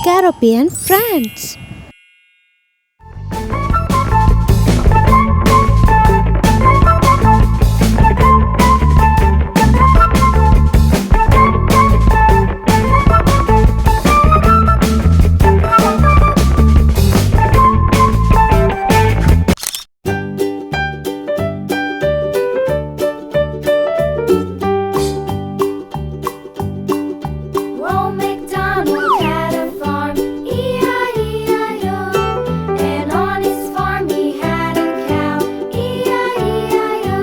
Caribbean France. Old MacDonald had a farm, E-I-E-I-O. And on his farm he had a cow, E-I-E-I-O.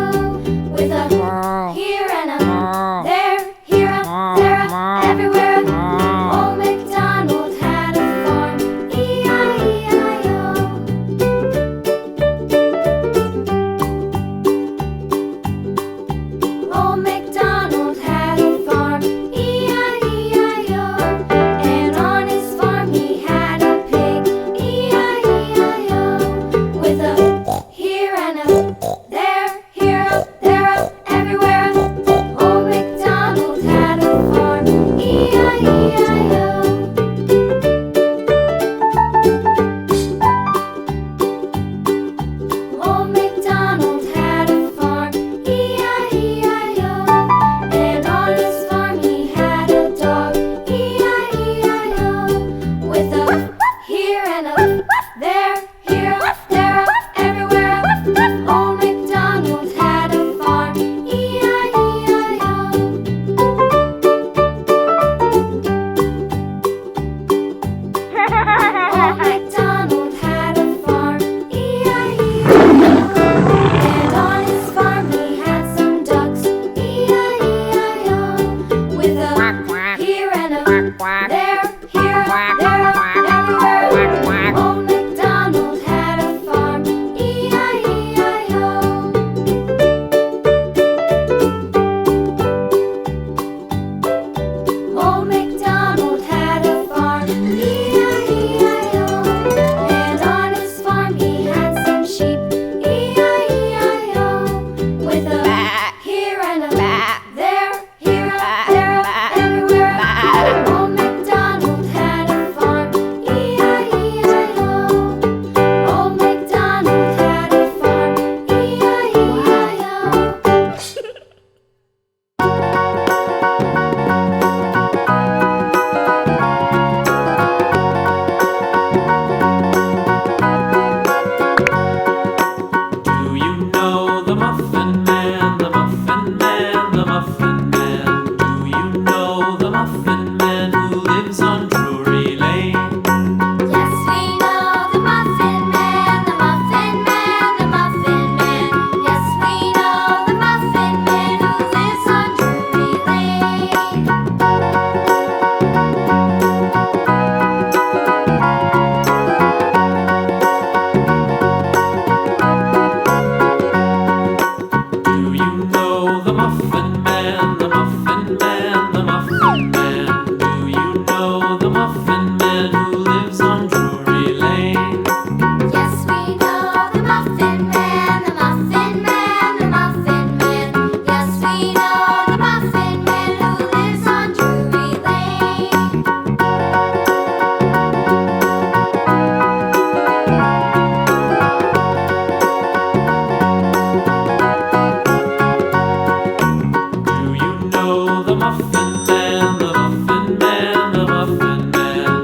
With a here and a there, here a, there a, everywhere. Old MacDonald had a farm, E-I-E-I-O. Old MacDonald had a farm, E-I-E-I-O. And on his farm he had a pig, E-I-E-I-O. With a here and a there, here a, there a, everywhere. Old MacDonald had a farm, E-I-E-I-O. Old MacDonald had a farm, E-I-E-I-O. And on his farm he had a dog, E-I-E-I-O. With a here and a there, here, there, everywhere. Old MacDonald had a farm, E-I-E-I-O. Old MacDonald had a farm, E-I-E-I-O. And on his farm he had some ducks, E-I-E-I-O. With a here and a there, here, there, everywhere. Old MacDonald had a farm, E-I-E-I-O. Old MacDonald had a farm, E-I-E-I-O. And on his farm he had some sheep, E-I-E-I-O. With a here and a there, here, there, everywhere. Old MacDonald had a farm, E-I-E-I-O. Old MacDonald had a farm, Do you know the Muffin Man, the Muffin Man, the Muffin Man? Do you know the Muffin Man who lives on Drury Lane? Yes, we know the Muffin Man, the Muffin Man, the Muffin Man. Yes, we know the Muffin Man who lives on Drury Lane. Do you know the Muffin Man, the Muffin Man, the Muffin Man? Do you know the Muffin Man who lives on Drury Lane? Yes, we know the Muffin Man, the Muffin Man, the Muffin Man. Yes, we know the Muffin Man who lives on Drury Lane. Do you know the Muffin Man, the Muffin Man, the Muffin Man?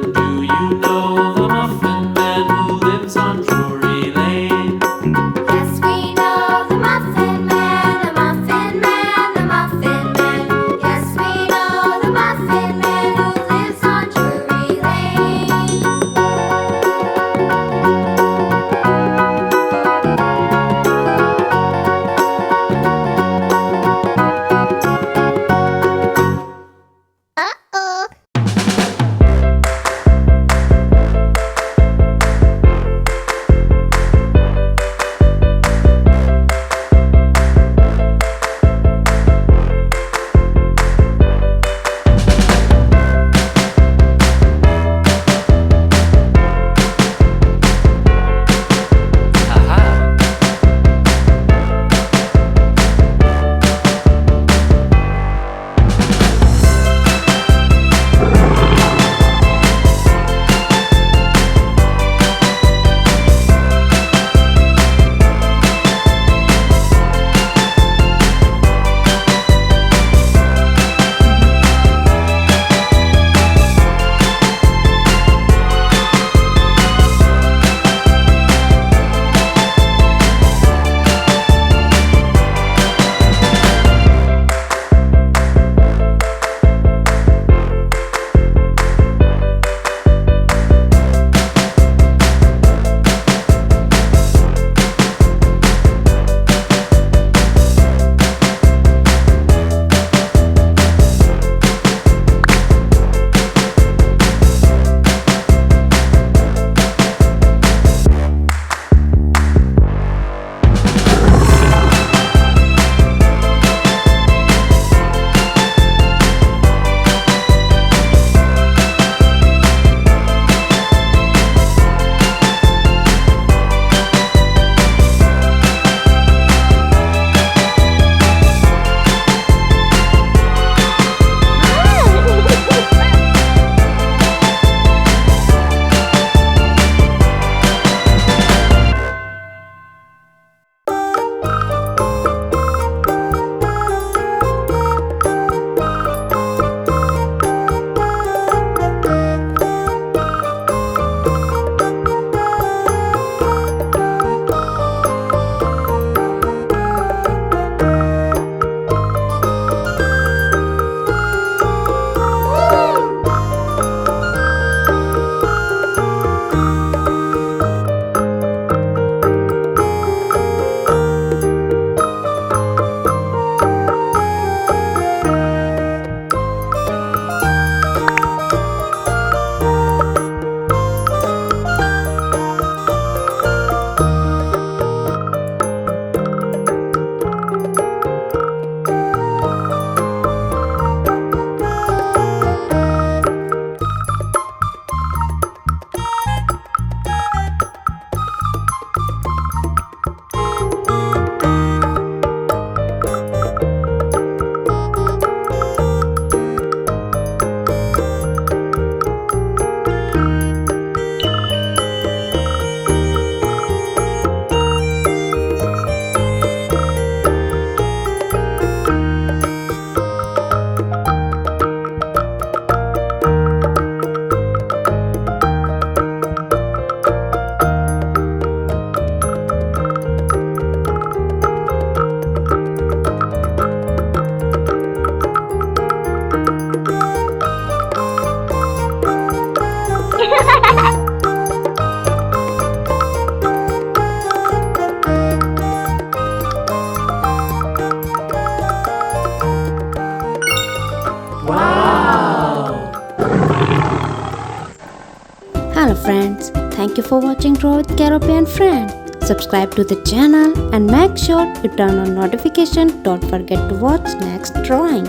Hello friends, thank you for watching Draw with Caribbean Friend. Subscribe to the channel and make sure you turn on notification. Don't forget to watch next drawing.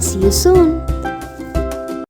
See you soon.